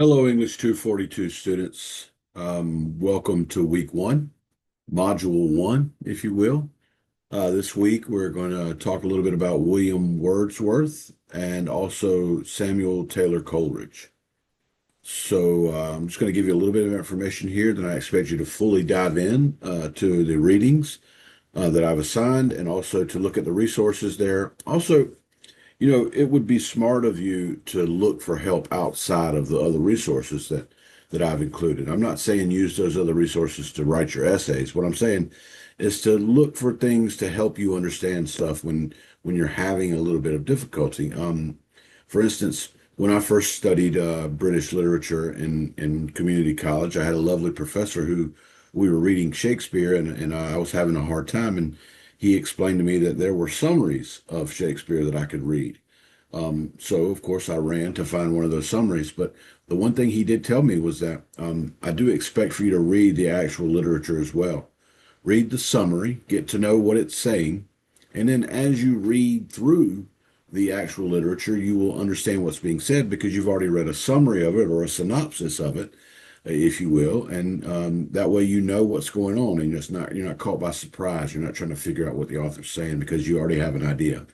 Hello, English 242 students. Welcome to week one, module one, if you will. This week, we're going to talk a little bit about William Wordsworth and also Samuel Taylor Coleridge. I'm just going to give you a little bit of information here, then I expect you to fully dive in to the readings that I've assigned and also to look at the resources there. Also, it would be smart of you to look for help outside of the other resources that I've included. I'm not saying use those other resources to write your essays. What I'm saying is to look for things to help you understand stuff when you're having a little bit of difficulty. For instance, when I first studied British literature in community college, I had a lovely professor who we were reading Shakespeare, and I was having a hard time, and he explained to me that there were summaries of Shakespeare that I could read. So of course I ran to find one of those summaries. But the one thing he did tell me was that I do expect for you to read the actual literature as well. Read the summary, get to know what it's saying, and then as you read through the actual literature, you will understand what's being said because you've already read a summary of it or a synopsis of it, if you will, and that way you know what's going on, and you're not caught by surprise. You're not trying to figure out what the author's saying because you already have an idea.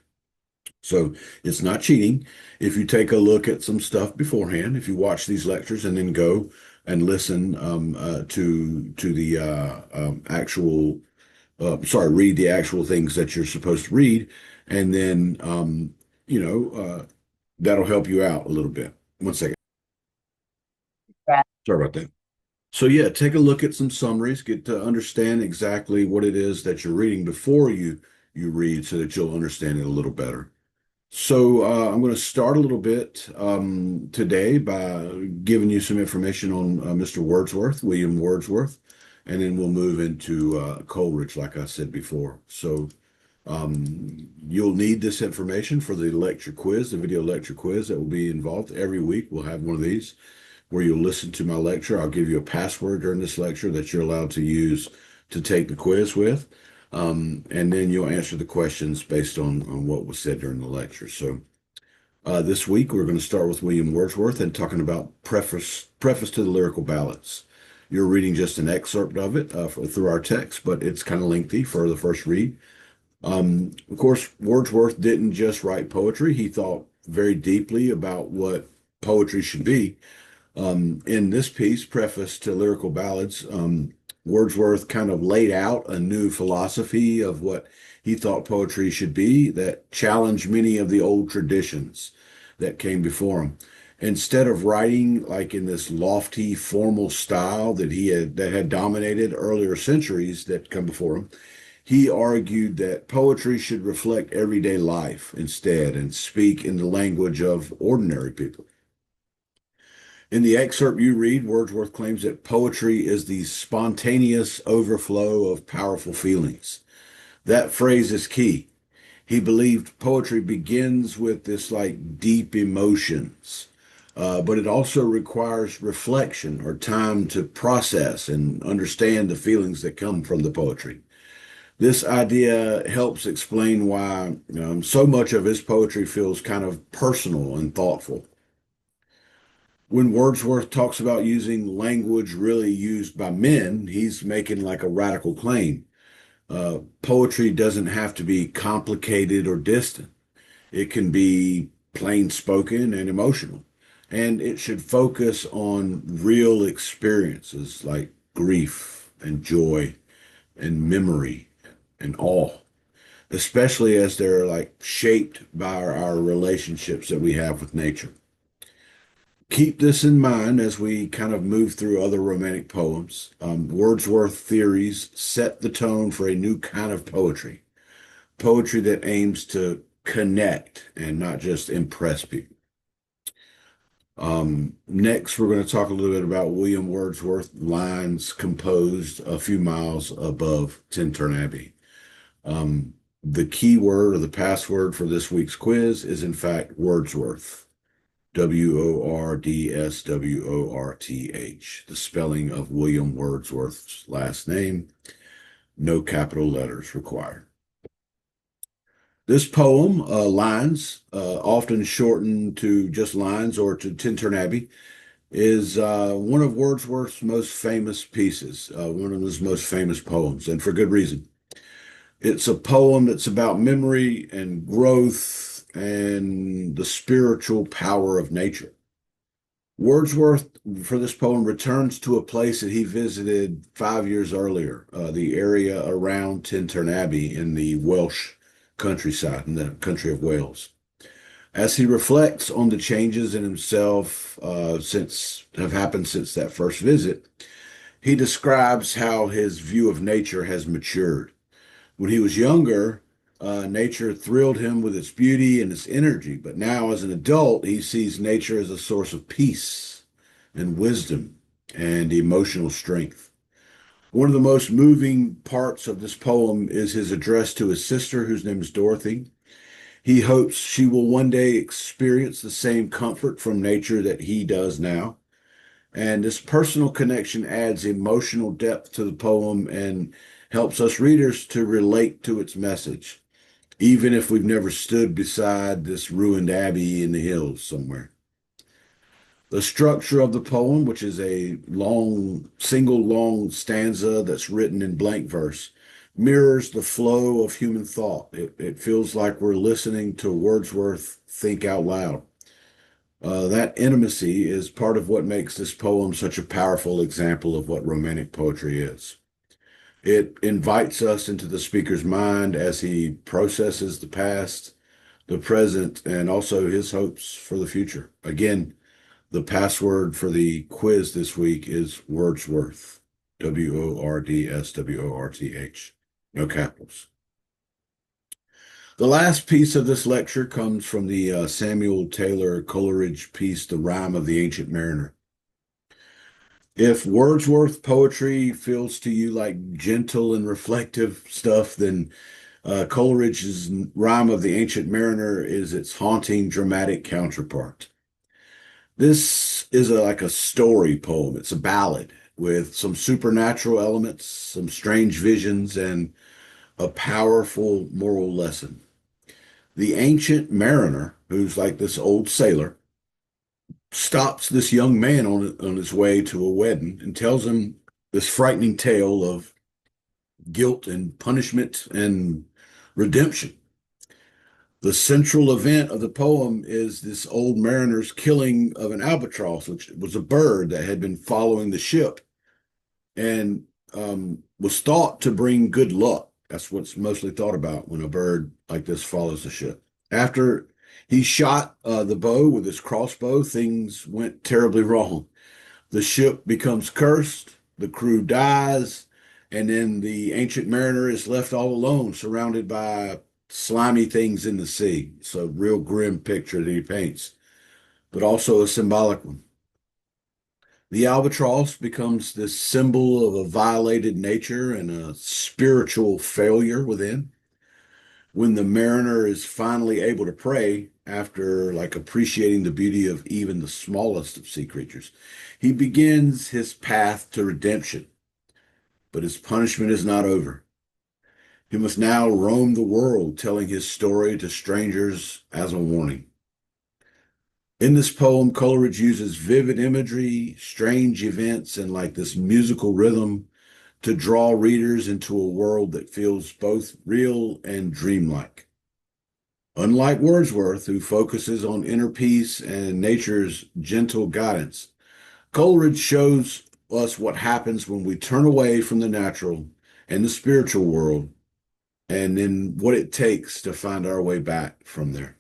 So it's not cheating. If you take a look at some stuff beforehand, if you watch these lectures and then go and listen to the actual, read the actual things that you're supposed to read, and then that'll help you out a little bit. One second. Sorry about that. So yeah, take a look at some summaries, get to understand exactly what it is that you're reading before you read, so that you'll understand it a little better. I'm going to start a little bit today by giving you some information on Mr. Wordsworth, William Wordsworth, and then we'll move into Coleridge, like I said before. You'll need this information for the lecture quiz, the video lecture quiz that will be involved every week. We'll have one of these where you'll listen to my lecture. I'll give you a password during this lecture that you're allowed to use to take the quiz with. And then you'll answer the questions based on what was said during the lecture. This week we're going to start with William Wordsworth and talking about preface to the Lyrical Ballads. You're reading just an excerpt of it through our text, but it's kind of lengthy for the first read. Of course, Wordsworth didn't just write poetry. He thought very deeply about what poetry should be. In this piece, Preface to Lyrical Ballads, Wordsworth kind of laid out a new philosophy of what he thought poetry should be that challenged many of the old traditions that came before him. Instead of writing like in this lofty, formal style that had dominated earlier centuries that come before him, he argued that poetry should reflect everyday life instead and speak in the language of ordinary people. In the excerpt you read, Wordsworth claims that poetry is the spontaneous overflow of powerful feelings. That phrase is key. He believed poetry begins with this like deep emotions, but it also requires reflection or time to process and understand the feelings that come from the poetry. This idea helps explain why so much of his poetry feels kind of personal and thoughtful. When Wordsworth talks about using language really used by men, he's making like a radical claim. Poetry doesn't have to be complicated or distant. It can be plain spoken and emotional. And it should focus on real experiences like grief and joy and memory and awe, especially as they're like shaped by our relationships that we have with nature. Keep this in mind as we kind of move through other romantic poems. Wordsworth theories set the tone for a new kind of poetry, poetry that aims to connect and not just impress people. Next, we're going to talk a little bit about William Wordsworth lines composed a few miles above Tintern Abbey. The key word or the password for this week's quiz is, in fact, Wordsworth. Wordsworth, the spelling of William Wordsworth's last name, no capital letters required. This poem, lines, often shortened to just lines or to Tintern Abbey, is one of Wordsworth's most famous pieces, one of his most famous poems, and for good reason. It's a poem that's about memory and growth and the spiritual power of nature. Wordsworth, for this poem, returns to a place that he visited 5 years earlier, the area around Tintern Abbey in the Welsh countryside, in the country of Wales. As he reflects on the changes in himself since have happened since that first visit, he describes how his view of nature has matured. When he was younger, nature thrilled him with its beauty and its energy, but now as an adult, he sees nature as a source of peace and wisdom and emotional strength. One of the most moving parts of this poem is his address to his sister, whose name is Dorothy. He hopes she will one day experience the same comfort from nature that he does now. And this personal connection adds emotional depth to the poem and helps us readers to relate to its message, even if we've never stood beside this ruined abbey in the hills somewhere. The structure of the poem, which is a single long stanza that's written in blank verse, mirrors the flow of human thought. It feels like we're listening to Wordsworth think out loud. That intimacy is part of what makes this poem such a powerful example of what romantic poetry is. It invites us into the speaker's mind as he processes the past, the present, and also his hopes for the future. Again, the password for the quiz this week is Wordsworth, Wordsworth. No capitals. The last piece of this lecture comes from the Samuel Taylor Coleridge piece, The Rime of the Ancient Mariner. If Wordsworth poetry feels to you like gentle and reflective stuff, then Coleridge's Rime of the Ancient Mariner is its haunting, dramatic counterpart. This is like a story poem. It's a ballad with some supernatural elements, some strange visions, and a powerful moral lesson. The ancient mariner, who's like this old sailor, stops this young man on his way to a wedding and tells him this frightening tale of guilt and punishment and redemption. The central event of the poem is this old mariner's killing of an albatross, which was a bird that had been following the ship and was thought to bring good luck. That's what's mostly thought about when a bird like this follows the ship. After he shot the bow with his crossbow, things went terribly wrong. The ship becomes cursed, the crew dies, and then the ancient mariner is left all alone, surrounded by slimy things in the sea. It's a real grim picture that he paints, but also a symbolic one. The albatross becomes this symbol of a violated nature and a spiritual failure within. When the mariner is finally able to pray after like appreciating the beauty of even the smallest of sea creatures, he begins his path to redemption. But his punishment is not over. He must now roam the world telling his story to strangers as a warning. In this poem, Coleridge uses vivid imagery, strange events, and like this musical rhythm to draw readers into a world that feels both real and dreamlike. Unlike Wordsworth, who focuses on inner peace and nature's gentle guidance, Coleridge shows us what happens when we turn away from the natural and the spiritual world, and then what it takes to find our way back from there.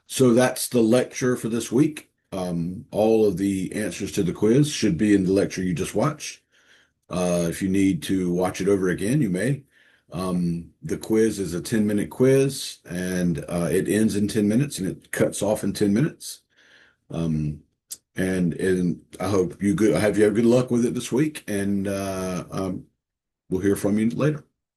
So that's the lecture for this week. All of the answers to the quiz should be in the lecture you just watched. If you need to watch it over again, you may. The quiz is a 10-minute quiz, and it ends in 10 minutes, and it cuts off in 10 minutes. And I hope you have good luck with it this week, and we'll hear from you later.